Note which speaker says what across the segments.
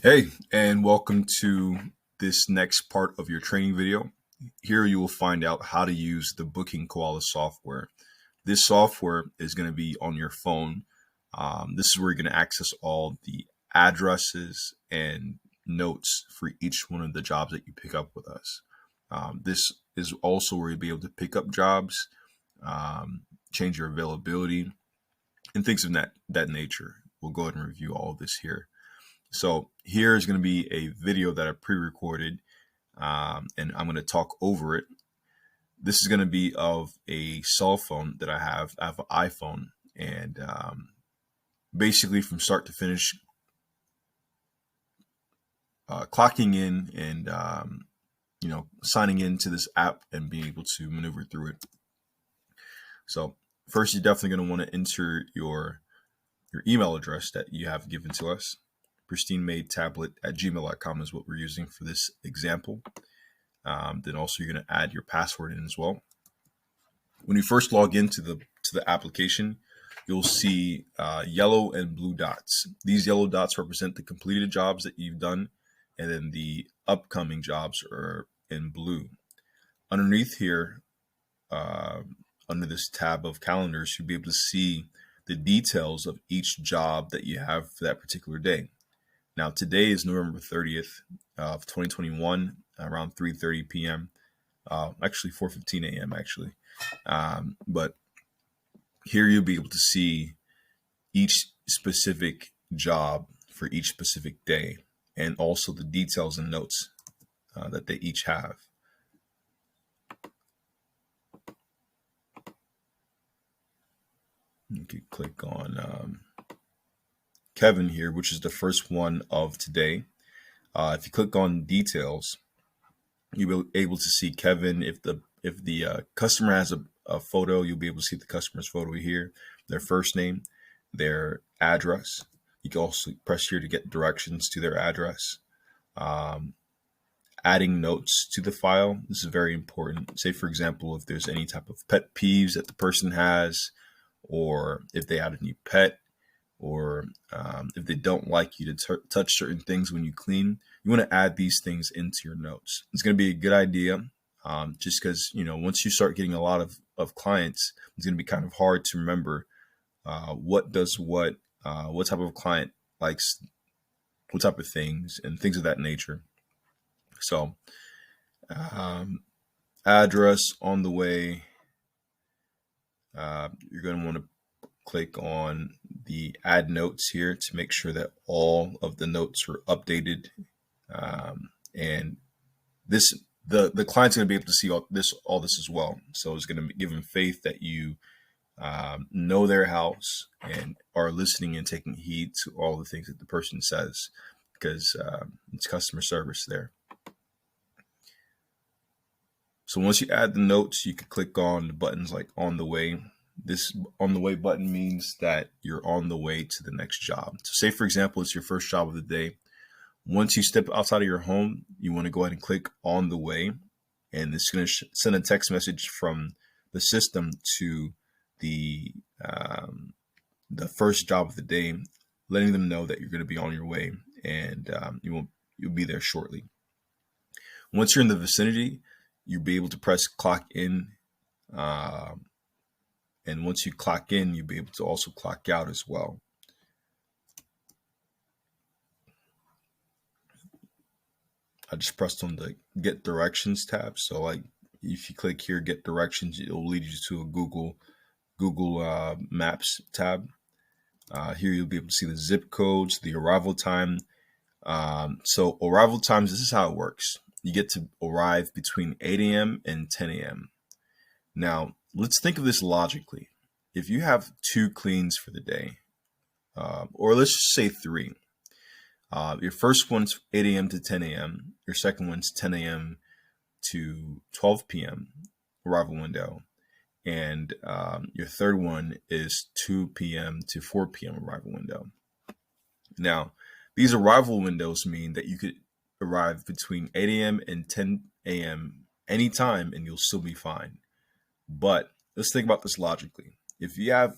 Speaker 1: Hey, and welcome to this next part of your training video. Here you will find out how to use the Booking Koala software. This software is going to be on your phone. This is where you're going to access all the addresses and notes for each one of the jobs that you pick up with us. This is also where you'll be able to pick up jobs, change your availability, and things of that nature. We'll go ahead and review all of this here. So here is going to be a video that I pre-recorded, and I'm going to talk over it. This is going to be of a cell phone that I have. I have an iPhone, and basically from start to finish, clocking in and signing into this app and being able to maneuver through it. So first, you're definitely going to want to enter your email address that you have given to us. pristineMadeTablet@gmail.com is what we're using for this example. Then also you're going to add your password in as well. When you first log into the application, you'll see yellow and blue dots. These yellow dots represent the completed jobs that you've done, and then the upcoming jobs are in blue. Underneath here, under this tab of calendars, you'll be able to see the details of each job that you have for that particular day. Now, today is November 30th of 2021, around 3:30 p.m. Actually, 4:15 a.m. actually. But here you'll be able to see each specific job for each specific day, and also the details and notes that they each have. You can click on Kevin here, which is the first one of today. If you click on details, you'll be able to see Kevin. If the customer has a photo, you'll be able to see the customer's photo here, their first name, their address. You can also press here to get directions to their address. Adding notes to the file. This is very important. Say, for example, if there's any type of pet peeves that the person has, or if they add a new pet, or if they don't like you to touch certain things when you clean, you want to add these things into your notes. It's going to be a good idea, just because, once you start getting a lot of clients, it's going to be kind of hard to remember what does what type of client likes what type of things and things of that nature. So address on the way, you're going to want to click on the add notes here to make sure that all of the notes are updated. And the client's going to be able to see all this as well. So it's going to give them faith that you know their house and are listening and taking heed to all the things that the person says, because it's customer service there. So once you add the notes, you can click on the buttons like on the way. This on the way button means that you're on the way to the next job. So say, for example, it's your first job of the day. Once you step outside of your home, you want to go ahead and click on the way, and it's going to send a text message from the system to the first job of the day, letting them know that you're going to be on your way, and you'll be there shortly. Once you're in the vicinity, you'll be able to press clock in. And once you clock in, you'll be able to also clock out as well. I just pressed on the Get Directions tab. So like if you click here, Get Directions, it'll lead you to a Google Maps tab. Here you'll be able to see the zip codes, the arrival time. So arrival times, this is how it works. You get to arrive between 8 a.m. and 10 a.m. Now, let's think of this logically. If you have 2 cleans for the day, or let's just say 3, your first one's 8 a.m. to 10 a.m., your second one's 10 a.m. to 12 p.m. arrival window, and your third one is 2 p.m. to 4 p.m. arrival window. Now, these arrival windows mean that you could arrive between 8 a.m. and 10 a.m. anytime, and you'll still be fine. But let's think about this logically. If you have,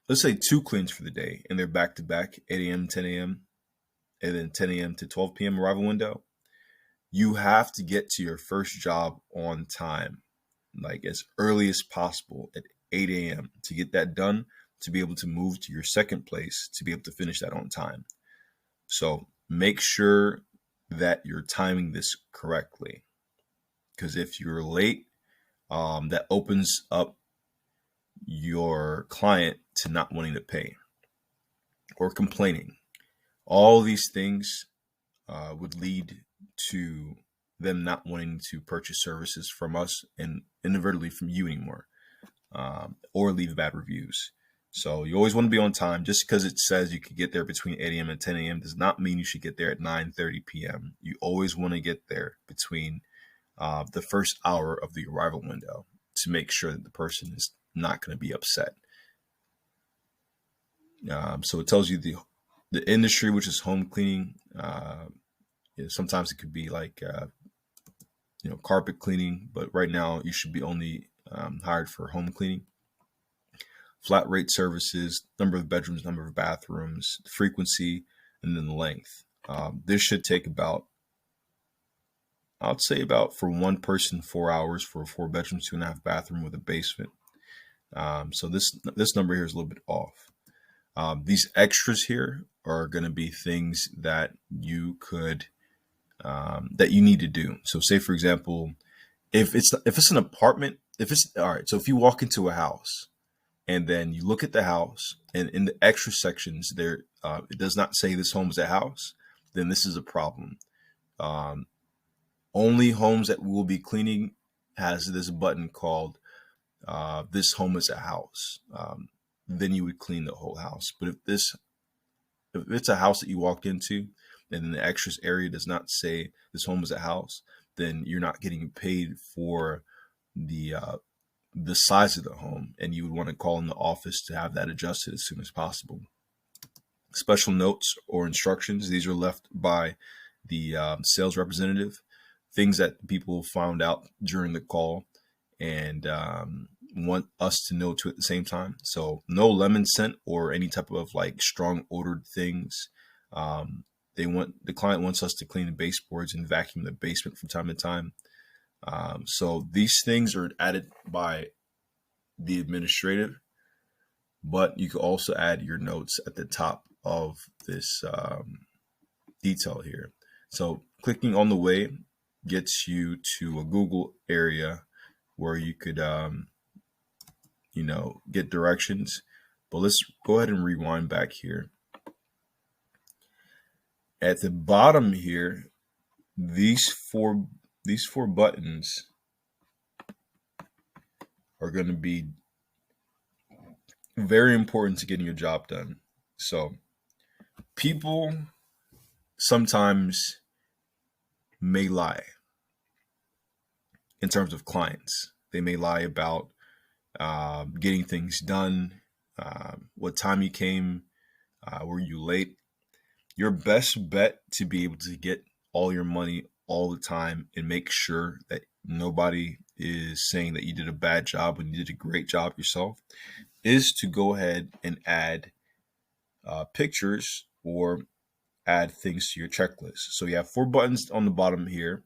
Speaker 1: let's say, 2 cleans for the day and they're back to back, 8 a.m., 10 a.m., and then 10 a.m. to 12 p.m. arrival window, you have to get to your first job on time, like as early as possible at 8 a.m. to get that done, to be able to move to your second place, to be able to finish that on time. So make sure that you're timing this correctly, because if you're late, that opens up your client to not wanting to pay or complaining. All these things would lead to them not wanting to purchase services from us and inadvertently from you anymore, or leave bad reviews. So you always want to be on time. Just because it says you could get there between 8 a.m. and 10 a.m. does not mean you should get there at 9:30 p.m. You always want to get there between the first hour of the arrival window to make sure that the person is not going to be upset. So it tells you the industry, which is home cleaning. Sometimes it could be like carpet cleaning, but right now you should be only hired for home cleaning. Flat rate services, number of bedrooms, number of bathrooms, frequency, and then the length. This should take about, I'd say about for one person, 4 hours for a 4 bedroom, 2.5 bathroom with a basement. So this number here is a little bit off. These extras here are going to be things that you could that you need to do. So say for example, if it's an apartment, if it's all right. So if you walk into a house and then you look at the house and in the extra sections there, it does not say this home is a house, then this is a problem. Only homes that we will be cleaning has this button called this home is a house. Then you would clean the whole house. But if it's a house that you walked into and the extras area does not say this home is a house, then you're not getting paid for the size of the home, and you would want to call in the office to have that adjusted as soon as possible. Special notes or instructions, these are left by the sales representative, things that people found out during the call and want us to know too at the same time. So no lemon scent or any type of like strong odored things. The client wants us to clean the baseboards and vacuum the basement from time to time. So these things are added by the administrative, but you can also add your notes at the top of this detail here. So clicking on the way gets you to a Google area where you could, get directions. But let's go ahead and rewind back here. At the bottom here, these four buttons are going to be very important to getting your job done. So people sometimes may lie in terms of clients. They may lie about getting things done, what time you came, were you late. Your best bet to be able to get all your money all the time and make sure that nobody is saying that you did a bad job when you did a great job yourself is to go ahead and add pictures or add things to your checklist. So you have 4 buttons on the bottom here.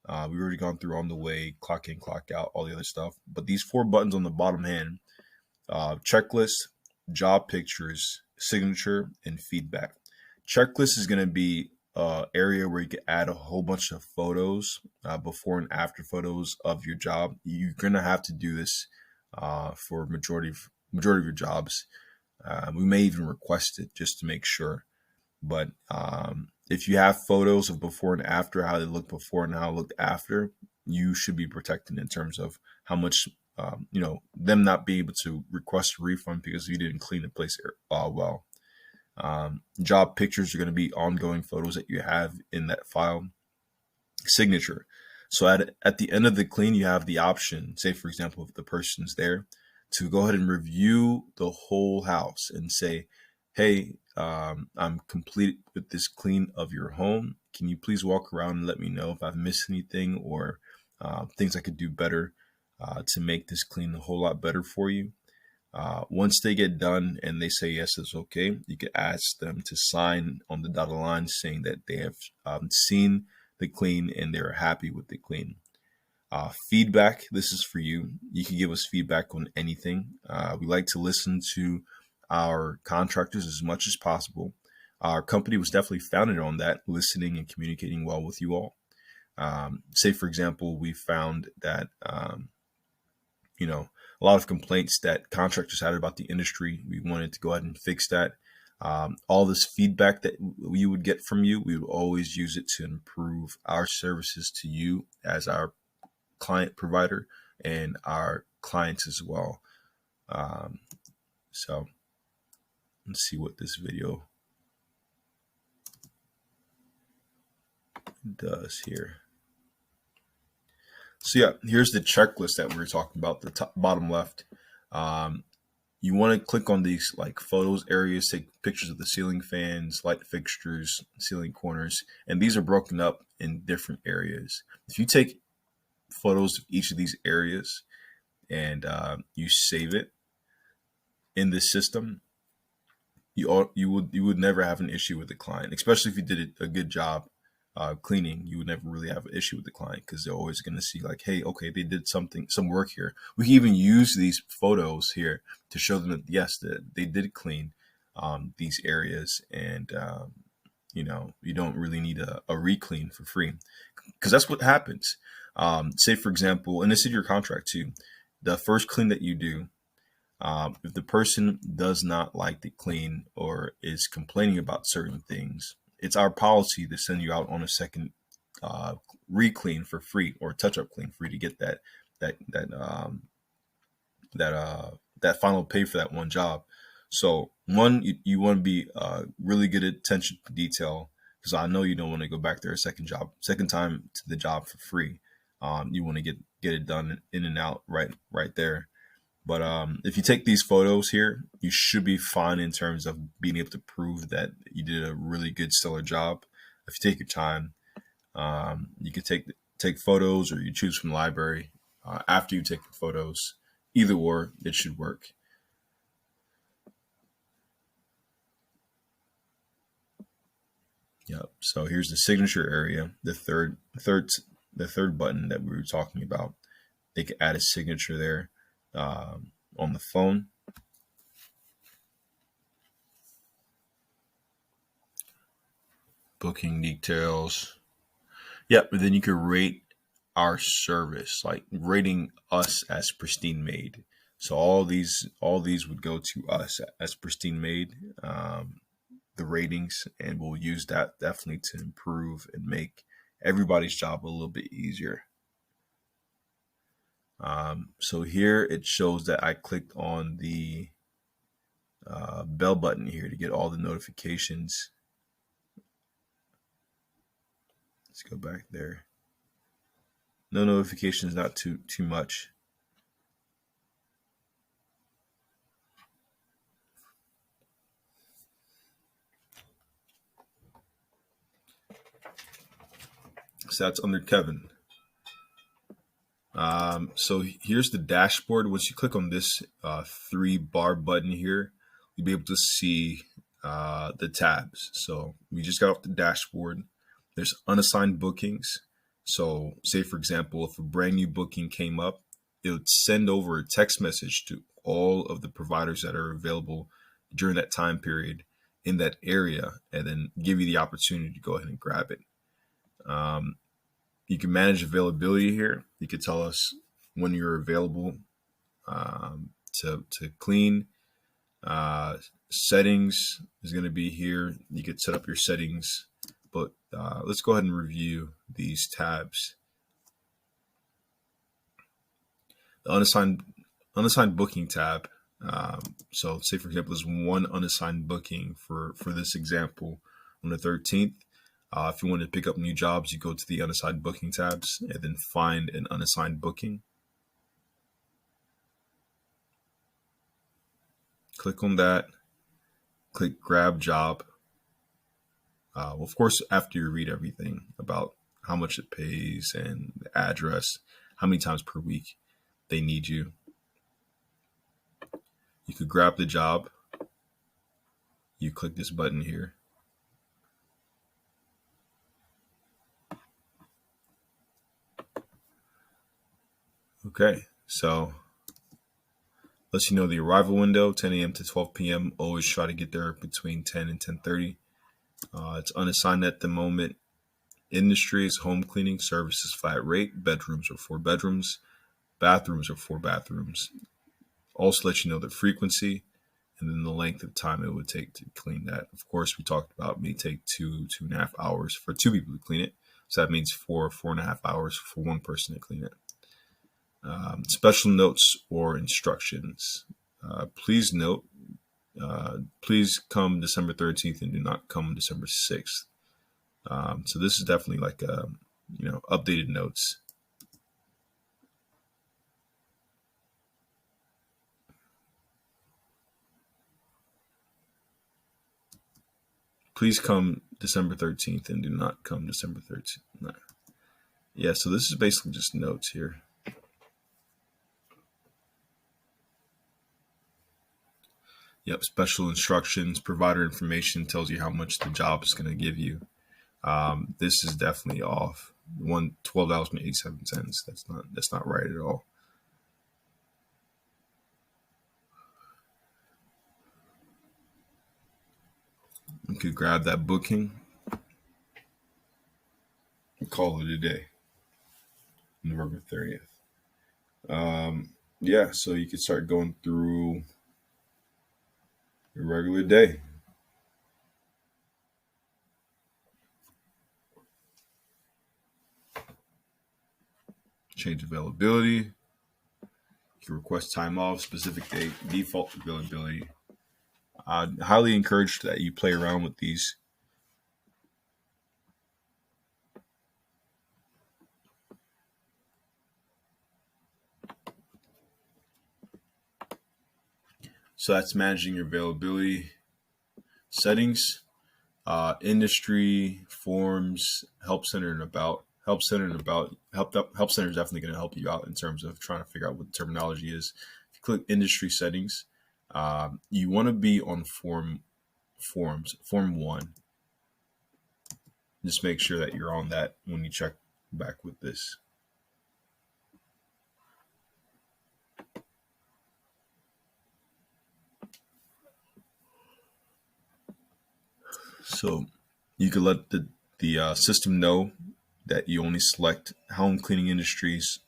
Speaker 1: We've already gone through on the way, clock in, clock out, all the other stuff. But these 4 buttons on the bottom hand, checklist, job pictures, signature, and feedback. Checklist is going to be an area where you can add a whole bunch of photos, before and after photos of your job. You're going to have to do this for majority of your jobs. We may even request it just to make sure. But if you have photos of before and after, how they look before and how it looked after, you should be protected in terms of how much, them not being able to request a refund because you didn't clean the place well. Job pictures are going to be ongoing photos that you have in that file. Signature. So at the end of the clean, you have the option, say, for example, if the person's there, to go ahead and review the whole house and say, hey, I'm complete with this clean of your home. Can you please walk around and let me know if I've missed anything or things I could do better to make this clean a whole lot better for you? Once they get done and they say yes, it's okay, you can ask them to sign on the dotted line saying that they have seen the clean and they're happy with the clean. Feedback, this is for you. You can give us feedback on anything. We like to listen to our contractors as much as possible. Our company was definitely founded on that, listening and communicating well with you all. Say, for example, we found that, a lot of complaints that contractors had about the industry. We wanted to go ahead and fix that. All this feedback that we would get from you, we would always use it to improve our services to you as our client provider and our clients as well. So let's see what this video does here. So yeah, here's the checklist that we were talking about, the top, bottom left. You want to click on these like photos areas, take pictures of the ceiling fans, light fixtures, ceiling corners, and these are broken up in different areas. If you take photos of each of these areas and you save it in this system, you would never have an issue with the client, especially if you did a good job cleaning. You would never really have an issue with the client because they're always going to see like, hey, okay, they did some work here. We can even use these photos here to show them that yes, that they did clean these areas, and you don't really need a re-clean for free, because that's what happens. Say for example, and this is your contract too, the first clean that you do, if the person does not like the clean or is complaining about certain things, it's our policy to send you out on a second re-clean for free, or touch-up clean free, to get that final pay for that one job. So one, you want to be really good at attention to detail, because I know you don't want to go back there a second time to the job for free. You want to get it done in and out right there. But if you take these photos here, you should be fine in terms of being able to prove that you did a really good, stellar job. If you take your time, you can take photos, or you choose from the library after you take the photos. Either or, it should work. Yep. So here's the signature area, the third button that we were talking about. They can add a signature there. On the phone. Booking details. Yep, but then you can rate our service, like rating us as pristine made. So all these would go to us as pristine made, the ratings, and we'll use that definitely to improve and make everybody's job a little bit easier. So here it shows that I clicked on the bell button here to get all the notifications. Let's go back there. No notifications, not too much. So that's under Kevin. So here's the dashboard. Once you click on this 3-bar button here, you'll be able to see the tabs. So we just got off the dashboard. There's unassigned bookings. So say for example, if a brand new booking came up, it would send over a text message to all of the providers that are available during that time period in that area, and then give you the opportunity to go ahead and grab it. You can manage availability here. You could tell us when you're available to clean. Settings is going to be here. You could set up your settings, but let's go ahead and review these tabs. The unassigned booking tab. So say for example, there's one unassigned booking for this example on the 13th. If you want to pick up new jobs, you go to the unassigned booking tabs and then find an unassigned booking. Click on that. Click grab job. Well, of course, after you read everything about how much it pays and the address, how many times per week they need you. You could grab the job. You click this button here. Okay, so lets you know the arrival window, 10 a.m. to 12 p.m. Always try to get there between 10 and 10:30. It's unassigned at the moment. Industry is home cleaning. Services flat rate. Bedrooms are 4 bedrooms. Bathrooms are 4 bathrooms. Also let you know the frequency and then the length of time it would take to clean that. Of course, we talked about it may take 2.5 hours for 2 people to clean it. So that means 4.5 hours for one person to clean it. Special notes or instructions. Please note, please come December 13th and do not come December 6th. So this is definitely like, updated notes. Please come December 13th and do not come December 13th. No. Yeah, so this is basically just notes here. Yep, special instructions. Provider information tells you how much the job is going to give you. This is definitely off. $12.87. That's not right at all. You could grab that booking and call it a day. November 30th. Yeah, so you could start going through your regular day. Change availability. You can request time off, specific date, default availability. I highly encourage that you play around with these. So that's managing your availability settings, industry, forms, help center and about. Help center and about. Help center is definitely going to help you out in terms of trying to figure out what the terminology is. If you click industry settings, you want to be on form 1. Just make sure that you're on that when you check back with this. So you can let the system know that you only select home cleaning industries,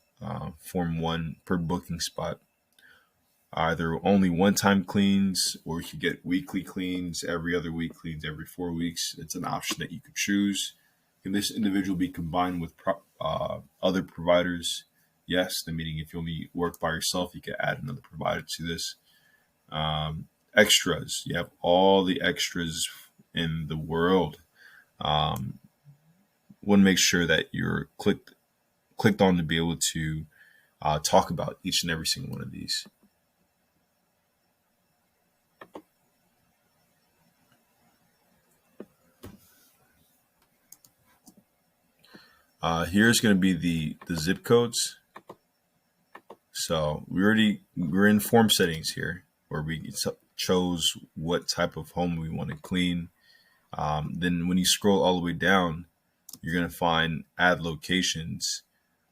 Speaker 1: form 1 per booking spot. Either only one-time cleans, or you could get weekly cleans, every other week cleans, every 4 weeks. It's an option that you could choose. Can this individual be combined with other providers? Yes, the meaning if you only work by yourself, you can add another provider to this. Extras, you have all the extras in the world. Want to make sure that you're clicked on to be able to talk about each and every single one of these. Here's going to be the zip codes. So we're in form settings here where we chose what type of home we want to clean. Then when you scroll all the way down, you're going to find add locations.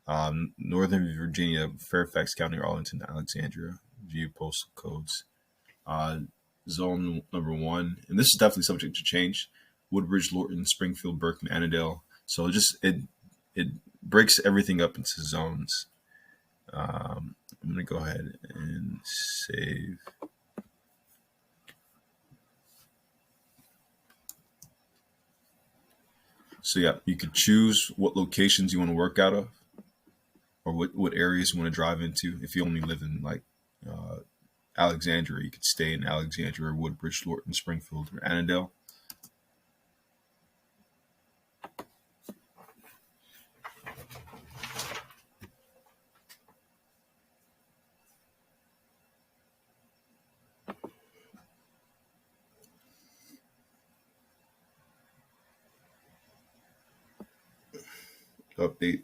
Speaker 1: Northern Virginia, Fairfax County, Arlington, Alexandria. View postal codes. Zone number 1, and this is definitely subject to change. Woodbridge, Lorton, Springfield, Berkeley, Annandale. So it breaks everything up into zones. I'm going to go ahead and save. So yeah, you could choose what locations you want to work out of, or what areas you want to drive into. If you only live in like Alexandria, you could stay in Alexandria, Woodbridge, Lorton, Springfield, or Annandale. Update.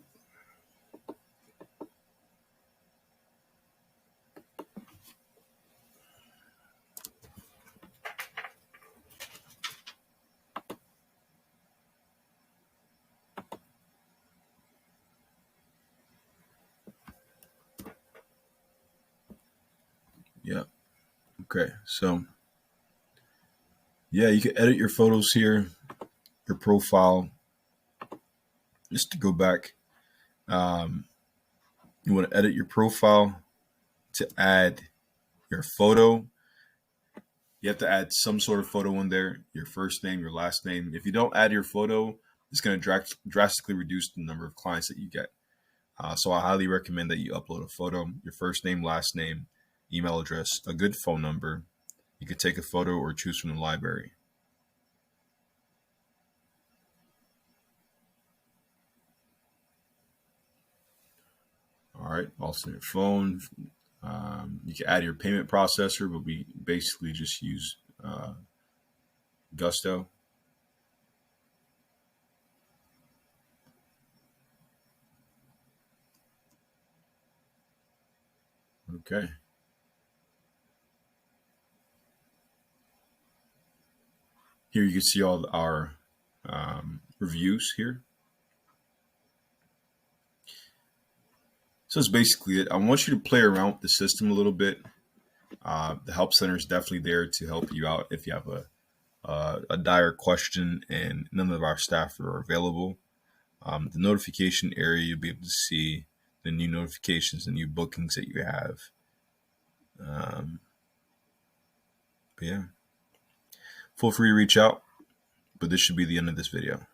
Speaker 1: Yeah. Okay. So yeah, you can edit your photos here, your profile. Just to go back, um, you want to edit your profile to add your photo. You have to add some sort of photo in there, your first name, your last name. If you don't add your photo, it's going to drastically reduce the number of clients that you get. So I highly recommend that you upload a photo, your first name, last name, email address, a good phone number. You could take a photo or choose from the library. All right, alternate phone. You can add your payment processor, but we basically just use Gusto. Okay. Here you can see all our reviews here. So that's basically it. I want you to play around with the system a little bit. The help center is definitely there to help you out if you have a dire question and none of our staff are available. The notification area, you'll be able to see the new notifications, the new bookings that you have. But yeah, feel free to reach out. But this should be the end of this video.